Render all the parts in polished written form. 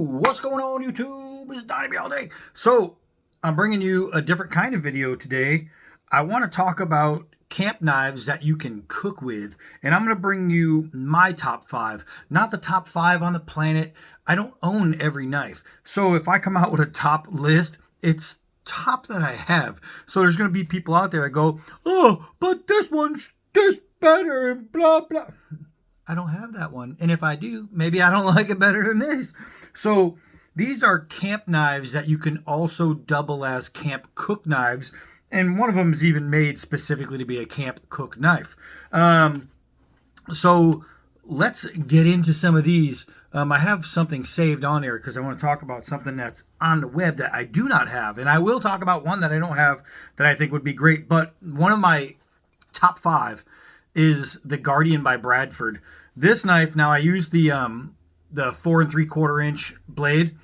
What's going on, YouTube? It's Donnie all day. So I'm bringing you a different kind of video today. I want to talk about camp knives that you can cook with, and I'm going to bring you my top 5, not the top 5 on the planet. I don't own every knife, so if I come out with a top list, it's top that I have. So there's going to be people out there that go, oh, but this one's this better and blah blah. I don't have that one, and if I do, maybe I don't like it better than this. So these are camp knives that you can also double as camp cook knives, and one of them is even made specifically to be a camp cook knife. So let's get into some of these. I have something saved on there because I want to talk about something that's on the web that I do not have, and I will talk about one that I don't have that I think would be great. But one of my top 5 is the Guardian by Bradford. This knife, now I use the 4 3/4 inch blade.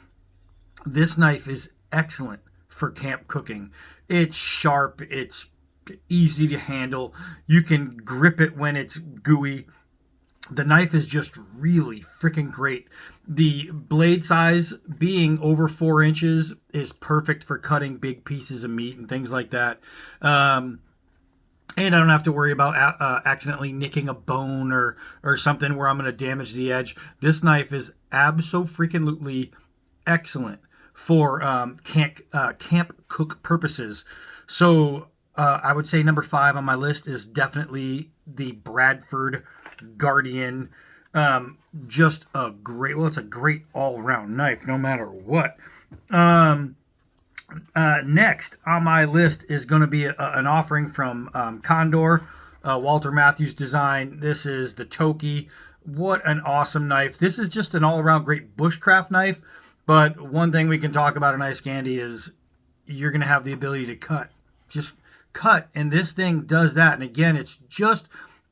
This knife is excellent for camp cooking. It's sharp, it's easy to handle. You can grip it when it's gooey. The knife is just really freaking great. The blade size being over 4 inches is perfect for cutting big pieces of meat and things like that. And I don't have to worry about accidentally nicking a bone or something where I'm going to damage the edge. This knife is abso-freaking-lutely excellent for camp cook purposes. So I would say number 5 on my list is definitely the Bradford Guardian. Just a great, well, it's a great all-around knife no matter what. Next on my list is going to be an offering from Condor, Walter Matthews design. This is the Toki. What an awesome knife. This is just an all-around great bushcraft knife, but one thing we can talk about in Ice Candy is you're going to have the ability to cut. Just cut, and this thing does that. And again, it's just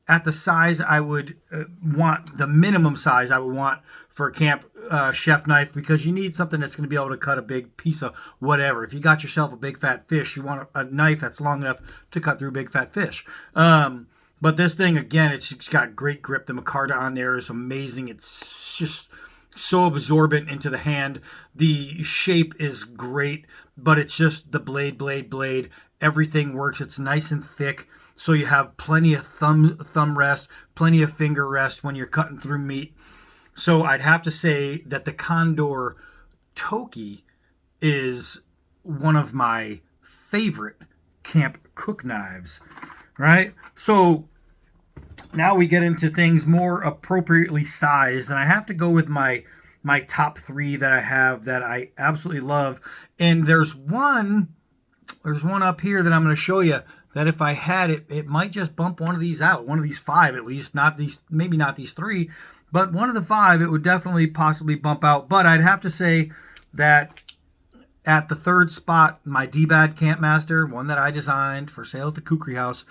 at the size I would want, the minimum size I would want for a camp chef knife, because you need something that's going to be able to cut a big piece of whatever. If you got yourself a big fat fish, you want a knife that's long enough to cut through big fat fish. But this thing, again, it's got great grip. The micarta on there is amazing. It's just so absorbent into the hand. The shape is great, but it's just the blade. Everything works. It's nice and thick, so you have plenty of thumb rest, plenty of finger rest when you're cutting through meat. So I'd have to say that the Condor Toki is one of my favorite camp cook knives, right? So now we get into things more appropriately sized, and I have to go with my top 3 that I have that I absolutely love. And there's one up here that I'm going to show you that if I had it, it might just bump one of these out, one of these 5 at least, not these, maybe not these 3. But one of the 5, it would definitely possibly bump out. But I'd have to say that at the 3rd spot, my Dbad Campmaster, one that I designed for sale at the Kukri House.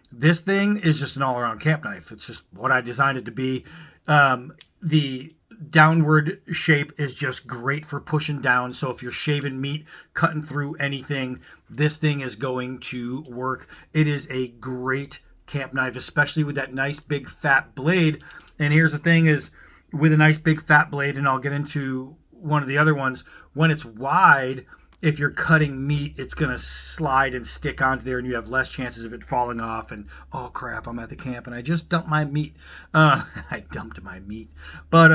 This thing is just an all-around camp knife. It's just what I designed it to be. The downward shape is just great for pushing down. So if you're shaving meat, cutting through anything, this thing is going to work. It is a great camp knife, especially with that nice big fat blade. And here's the thing is, with a nice big fat blade, and I'll get into one of the other ones, when it's wide, if you're cutting meat, it's going to slide and stick onto there, and you have less chances of it falling off. And oh crap, I'm at the camp and I just dumped my meat. I dumped my meat. But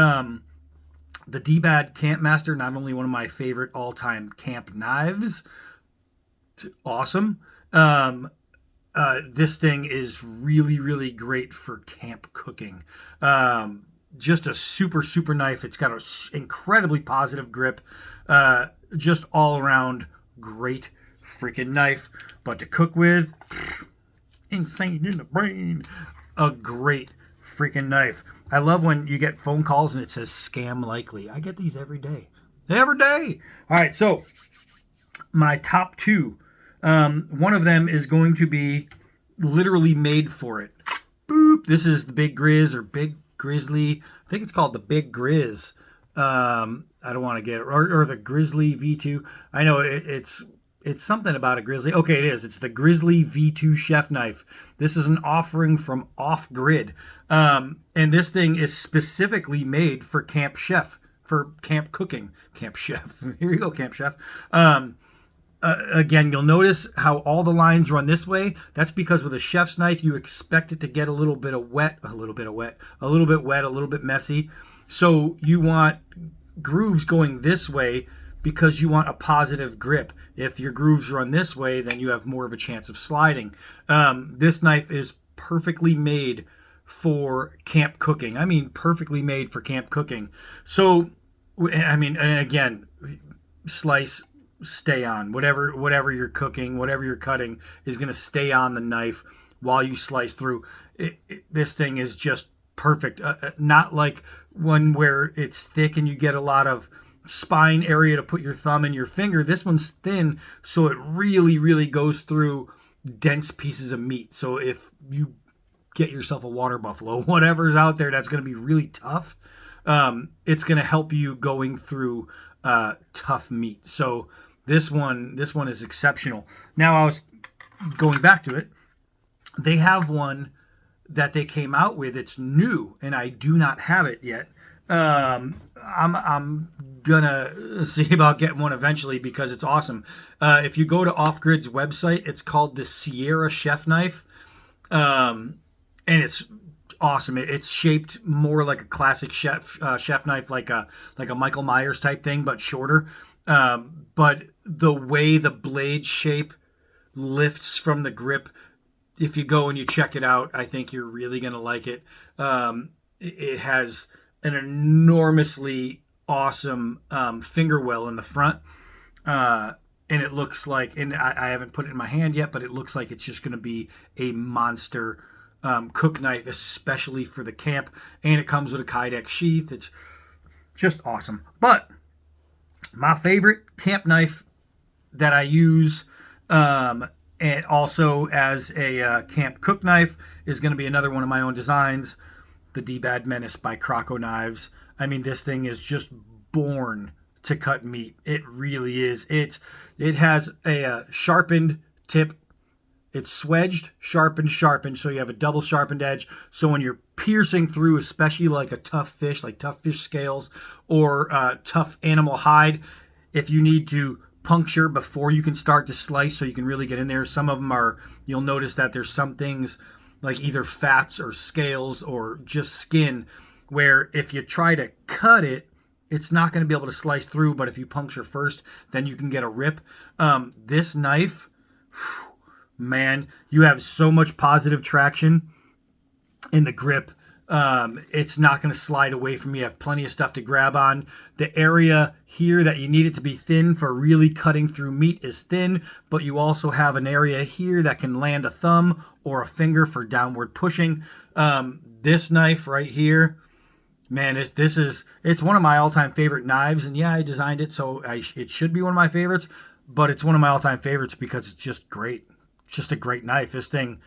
the Dbad Campmaster, not only one of my favorite all-time camp knives, it's awesome. This thing is really great for camp cooking. Just a super knife. It's got an incredibly positive grip. Just all around great freaking knife. But to cook with, insane in the brain. A great freaking knife. I love when you get phone calls and it says scam likely. I get these every day. Every day. All right, so my top 2. One of them is going to be literally made for it. Boop. This is the Big Grizz or Big Grizzly. I think it's called the Big Grizz. I don't want to get it. Or the Grizzly V2. I know it's something about a Grizzly. Okay, it is. It's the Grizzly V2 chef knife. This is an offering from Off Grid. And this thing is specifically made for camp chef for camp cooking. Camp chef. Here you go, camp chef. Again, you'll notice how all the lines run this way. That's because with a chef's knife, you expect it to get a little bit wet, a little bit messy. So you want grooves going this way because you want a positive grip. If your grooves run this way, then you have more of a chance of sliding. This knife is perfectly made for camp cooking. I mean, perfectly made for camp cooking. So, I mean, and again, slice, stay on. Whatever you're cooking, whatever you're cutting is going to stay on the knife while you slice through. This thing is just perfect. Not like one where it's thick and you get a lot of spine area to put your thumb and your finger. This one's thin, so it really, really goes through dense pieces of meat. So if you get yourself a water buffalo, whatever's out there that's going to be really tough, it's going to help you going through tough meat. So this one is exceptional. Now, I was going back to it. They have one that they came out with. It's new, and I do not have it yet. I'm gonna see about getting one eventually because it's awesome. If you go to Off Grid's website, it's called the Sierra Chef Knife, and it's awesome. It's shaped more like a classic chef knife, like a Michael Myers type thing, but shorter. But the way the blade shape lifts from the grip, if you go and you check it out, I think you're really gonna like it. It has an enormously awesome finger well in the front, and it looks like, and I haven't put it in my hand yet, but it looks like it's just going to be a monster cook knife, especially for the camp. And it comes with a Kydex sheath. It's just awesome. But my favorite camp knife that I use, and also as a camp cook knife, is going to be another one of my own designs, the Dbad Menace by Croco Knives. I mean, this thing is just born to cut meat. It really is. It has a sharpened tip. It's swedged, sharpened, so you have a double sharpened edge. So when you're piercing through, especially like a tough fish, like tough fish scales or tough animal hide, if you need to puncture before you can start to slice so you can really get in there. Some of them are, you'll notice that there's some things like either fats or scales or just skin where if you try to cut it, it's not going to be able to slice through, but if you puncture first, then you can get a rip. This knife, man, you have so much positive traction in the grip. It's not going to slide away from you. You have plenty of stuff to grab on. The area here that you need it to be thin for really cutting through meat is thin, but you also have an area here that can land a thumb or a finger for downward pushing. This knife right here, man, it's one of my all-time favorite knives, and yeah, I designed it, so it should be one of my favorites, but it's one of my all-time favorites because it's just great. It's just a great knife. This thing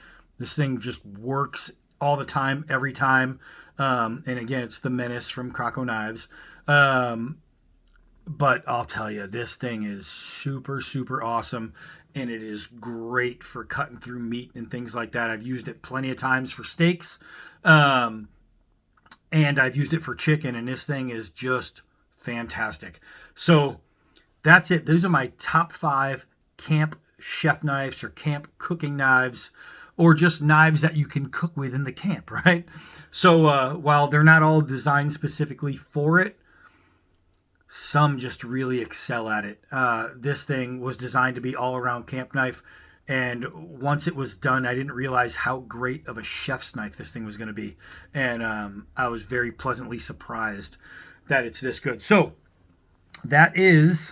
just works all the time, every time. And again, it's the Menace from Croco Knives. But I'll tell you, this thing is super, super awesome, and it is great for cutting through meat and things like that. I've used it plenty of times for steaks, and I've used it for chicken, and this thing is just fantastic. So that's it. Those are my top 5 camp chef knives or camp cooking knives, or just knives that you can cook with in the camp, right? So while they're not all designed specifically for it, some just really excel at it. This thing was designed to be all-around camp knife, and once it was done, I didn't realize how great of a chef's knife this thing was going to be. And I was very pleasantly surprised that it's this good. So that is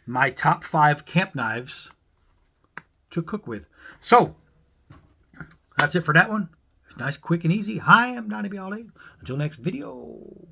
my top 5 camp knives to cook with. So that's it for that one. Nice, quick, and easy. Hi, I'm Donnie. Until next video.